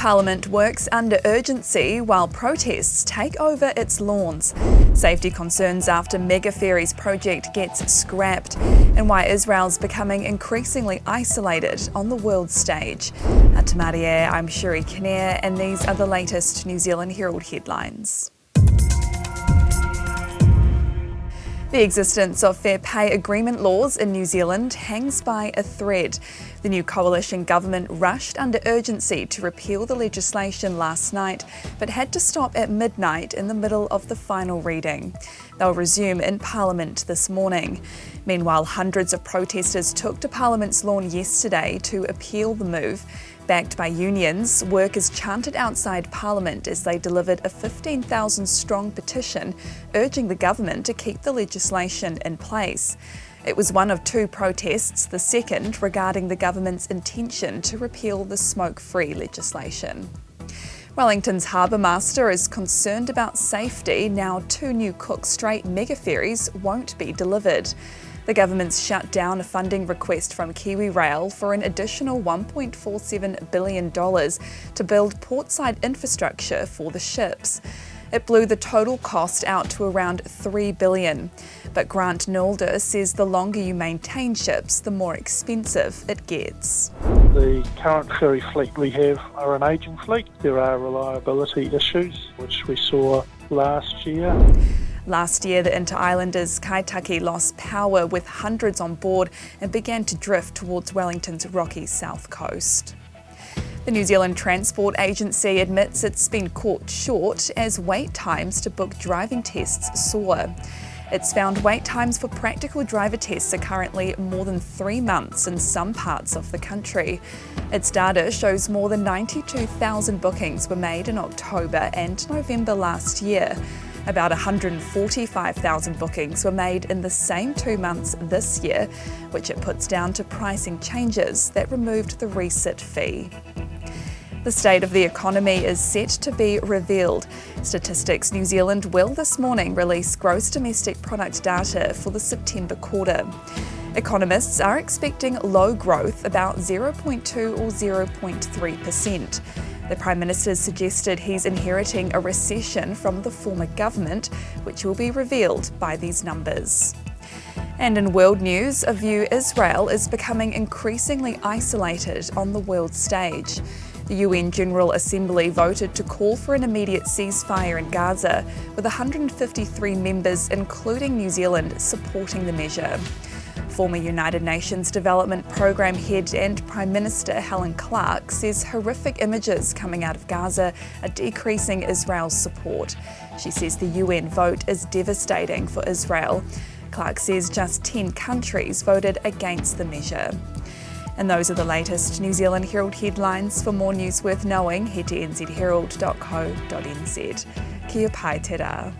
Parliament works under urgency while protests take over its lawns. Safety concerns after mega-ferries project gets scrapped, and why Israel's becoming increasingly isolated on the world stage. At Te Marie, I'm Shuri Kinnear, and these are the latest New Zealand Herald headlines. The existence of fair pay agreement laws in New Zealand hangs by a thread. The new coalition government rushed under urgency to repeal the legislation last night, but had to stop at midnight in the middle of the final reading. They'll resume in Parliament this morning. Meanwhile, hundreds of protesters took to Parliament's lawn yesterday to appeal the move. Backed by unions, workers chanted outside Parliament as they delivered a 15,000-strong petition urging the government to keep the legislation in place. It was one of two protests, the second regarding the government's intention to repeal the smoke-free legislation. Wellington's harbour master is concerned about safety now two new Cook Strait mega-ferries won't be delivered. The government's shut down a funding request from Kiwi Rail for an additional $1.47 billion to build portside infrastructure for the ships. It blew the total cost out to around $3 billion. But Grant Nulder says the longer you maintain ships, the more expensive it gets. The current ferry fleet we have are an ageing fleet. There are reliability issues, which we saw last year. Last year, the Inter-Islanders Kaitaki lost power with hundreds on board and began to drift towards Wellington's rocky south coast. The New Zealand Transport Agency admits it's been caught short as wait times to book driving tests soar. It's found wait times for practical driver tests are currently more than 3 months in some parts of the country. Its data shows more than 92,000 bookings were made in October and November last year. About 145,000 bookings were made in the same 2 months this year, which it puts down to pricing changes that removed the resit fee. The state of the economy is set to be revealed. Statistics New Zealand will this morning release gross domestic product data for the September quarter. Economists are expecting low growth, about 0.2 or 0.3%. The Prime Minister suggested he's inheriting a recession from the former government, which will be revealed by these numbers. And in world news, a view Israel is becoming increasingly isolated on the world stage. The UN General Assembly voted to call for an immediate ceasefire in Gaza, with 153 members, including New Zealand, supporting the measure. Former United Nations Development Programme Head and Prime Minister Helen Clark says horrific images coming out of Gaza are decreasing Israel's support. She says the UN vote is devastating for Israel. Clark says just 10 countries voted against the measure. And those are the latest New Zealand Herald headlines. For more news worth knowing, head to nzherald.co.nz. Kia pai te rā.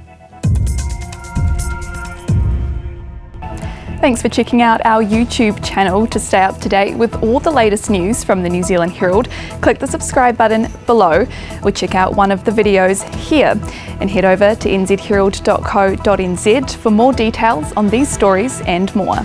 Thanks for checking out our YouTube channel. To stay up to date with all the latest news from the New Zealand Herald, click the subscribe button below or check out one of the videos here, and head over to nzherald.co.nz for more details on these stories and more.